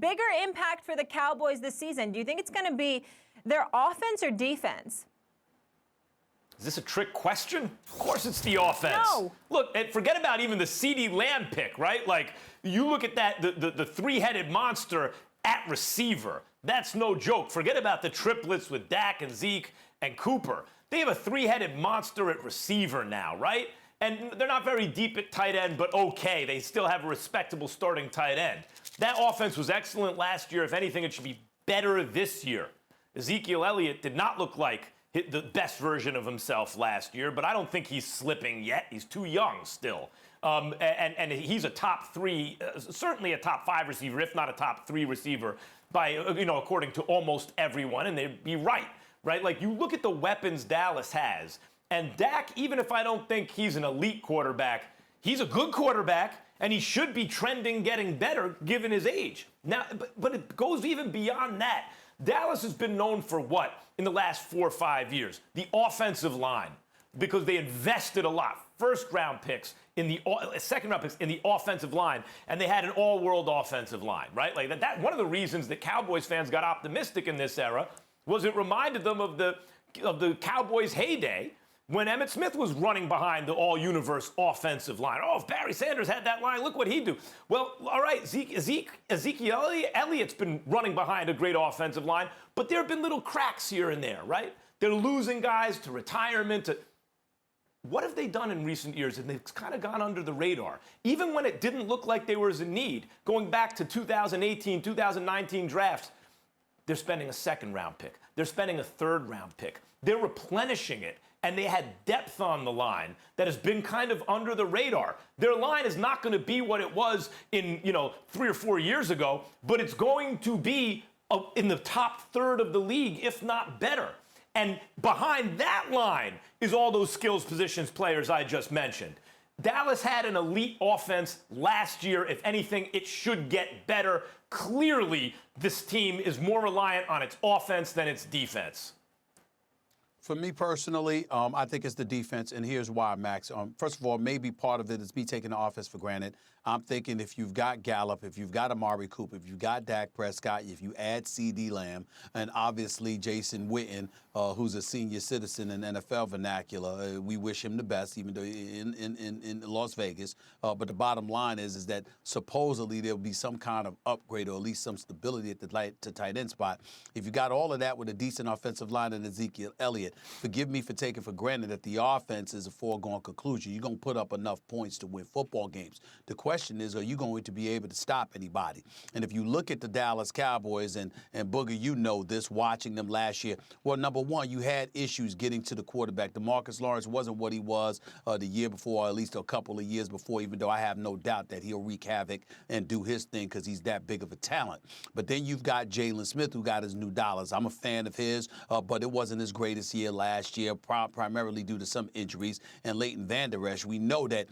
Bigger impact for the Cowboys this season? Do you think it's going to be their offense or defense? Is this a trick question? Of course it's the offense. No. Look, forget about even the CeeDee Lamb pick, right? Like, you look at that, the three-headed monster at receiver. That's no joke. Forget about the triplets with Dak and Zeke and Cooper. They have a three-headed monster at receiver now, right? And they're not very deep at tight end, but okay. They still have a respectable starting tight end. That offense was excellent last year. If anything, it should be better this year. Ezekiel Elliott did not look like the best version of himself last year, but I don't think he's slipping yet. He's too young still. And he's a top three, certainly a top 5 receiver, if not a top 3 receiver, by according to almost everyone, and they'd be right? Like, you look at the weapons Dallas has, and Dak, even if I don't think he's an elite quarterback, he's a good quarterback, and he should be trending getting better given his age. Now, but it goes even beyond that. Dallas has been known for what in the last 4 or 5 years? The offensive line, because they invested a lot. First-round picks second-round picks in the offensive line, and they had an all-world offensive line, right? Like that. One of the reasons that Cowboys fans got optimistic in this era was it reminded them of the Cowboys' heyday when Emmitt Smith was running behind the all-universe offensive line. Oh, if Barry Sanders had that line, look what he'd do. Well, all right, Ezekiel Elliott's been running behind a great offensive line, but there have been little cracks here and there, right? They're losing guys to retirement. What have they done in recent years? And they've kind of gone under the radar. Even when it didn't look like they were in need, going back to 2018, 2019 drafts, they're spending a second-round pick. They're spending a third-round pick. They're replenishing it. And they had depth on the line that has been kind of under the radar. Their line is not going to be what it was in, 3 or 4 years ago, but it's going to be in the top third of the league, if not better. And behind that line is all those skills positions players I just mentioned. Dallas had an elite offense last year. If anything, it should get better. Clearly, this team is more reliant on its offense than its defense. For me personally, I think it's the defense, and here's why, Max. First of all, maybe part of it is me taking the offense for granted. I'm thinking if you've got Gallup, if you've got Amari Cooper, if you've got Dak Prescott, if you add CeeDee Lamb, and obviously Jason Witten, who's a senior citizen in NFL vernacular, we wish him the best, even though in Las Vegas. But the bottom line is that supposedly there'll be some kind of upgrade or at least some stability at the tight end spot. If you got all of that with a decent offensive line and Ezekiel Elliott, forgive me for taking for granted that the offense is a foregone conclusion. You're going to put up enough points to win football games. The question is, are you going to be able to stop anybody? And if you look at the Dallas Cowboys, and Booger, you know this, watching them last year, well, number one, you had issues getting to the quarterback. DeMarcus Lawrence wasn't what he was the year before, or at least a couple of years before, even though I have no doubt that he'll wreak havoc and do his thing because he's that big of a talent. But then you've got Jalen Smith, who got his new dollars. I'm a fan of his, but it wasn't his greatest year last year, primarily due to some injuries. And Leighton Vander Esch, we know that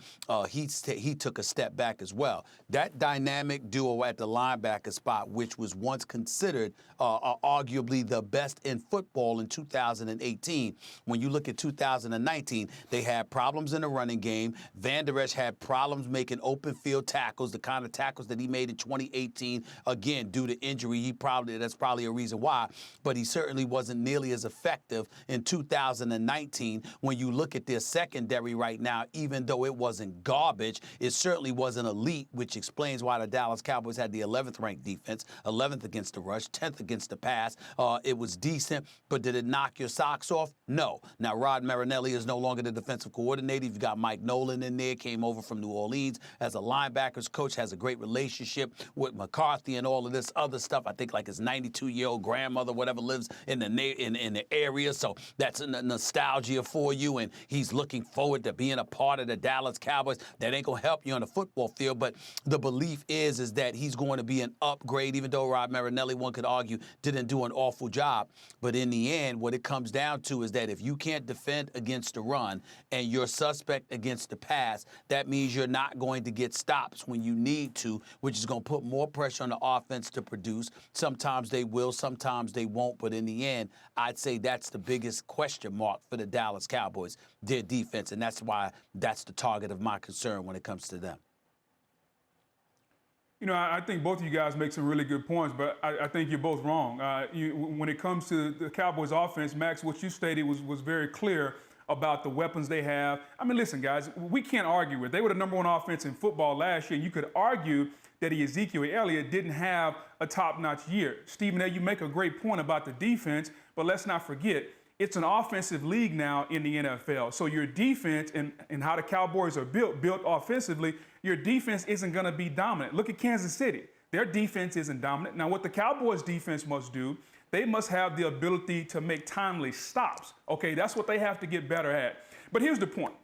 he took a step back as well. That dynamic duo at the linebacker spot, which was once considered arguably the best in football in 2018, when you look at 2019, they had problems in the running game. Vander Esch had problems making open field tackles, the kind of tackles that he made in 2018, again, due to injury. That's probably a reason why, but he certainly wasn't nearly as effective in 2019. When you look at their secondary right now, even though it wasn't garbage, it certainly wasn't elite, which explains why the Dallas Cowboys had the 11th ranked defense, 11th against the rush, 10th against the pass. It was decent, but did it knock your socks off? No. Now, Rod Marinelli is no longer the defensive coordinator. You've got Mike Nolan in there, came over from New Orleans as a linebackers coach, has a great relationship with McCarthy and all of this other stuff. I think like his 92-year-old grandmother, whatever, lives in the area, so that's a nostalgia for you, and he's looking forward to being a part of the Dallas Cowboys. That ain't going to help you on the football field, but the belief is that he's going to be an upgrade, even though Rod Marinelli, one could argue, didn't do an awful job. But in the end, what it comes down to is that if you can't defend against the run and you're suspect against the pass, that means you're not going to get stops when you need to, which is going to put more pressure on the offense to produce. Sometimes they will, sometimes they won't, but in the end, I'd say that's the biggest question mark for the Dallas Cowboys, their defense, and that's why that's the target of my concern when it comes to them. You know, I think both of you guys make some really good points, but I think you're both wrong. When it comes to the Cowboys offense, Max, what you stated was very clear about the weapons they have. I mean, listen, guys, we can't argue with it. They were the #1 offense in football last year. You could argue that Ezekiel Elliott didn't have a top-notch year. Stephen A., you make a great point about the defense, but let's not forget, it's an offensive league now in the NFL. So your defense and how the Cowboys are built offensively, your defense isn't going to be dominant. Look at Kansas City. Their defense isn't dominant. Now, what the Cowboys defense must do, they must have the ability to make timely stops. Okay, that's what they have to get better at. But here's the point.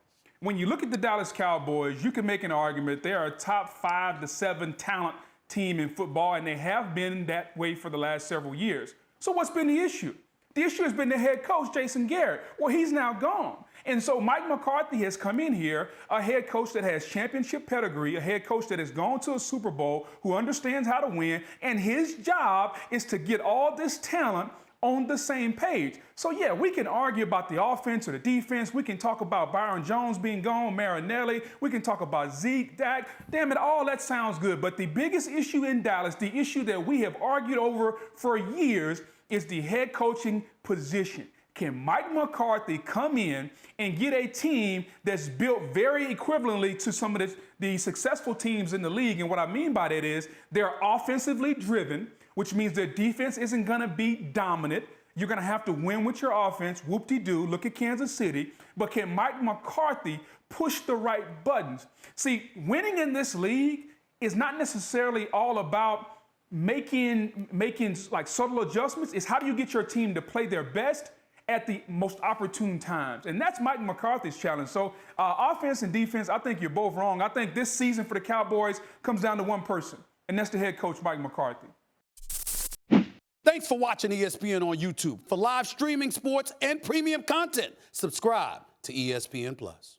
When you look at the Dallas Cowboys, you can make an argument they are a top 5 to 7 talent team in football, and they have been that way for the last several years. So what's been the issue? The issue has been the head coach, Jason Garrett. Well, he's now gone. And so Mike McCarthy has come in here, a head coach that has championship pedigree, a head coach that has gone to a Super Bowl, who understands how to win, and his job is to get all this talent on the same page. So, yeah, we can argue about the offense or the defense. We can talk about Byron Jones being gone, Marinelli. We can talk about Zeke, Dak. Damn it, all that sounds good. But the biggest issue in Dallas, the issue that we have argued over for years, is the head coaching position. Can Mike McCarthy come in and get a team that's built very equivalently to some of the successful teams in the league? And what I mean by that is they're offensively driven, which means their defense isn't going to be dominant. You're going to have to win with your offense. Whoop-de-doo. Look at Kansas City. But can Mike McCarthy push the right buttons? See, winning in this league is not necessarily all about making like subtle adjustments. It's how do you get your team to play their best at the most opportune times. And that's Mike McCarthy's challenge. So offense and defense, I think you're both wrong. I think this season for the Cowboys comes down to one person, and that's the head coach, Mike McCarthy. Thanks for watching ESPN on YouTube. For live streaming sports and premium content, subscribe to ESPN+.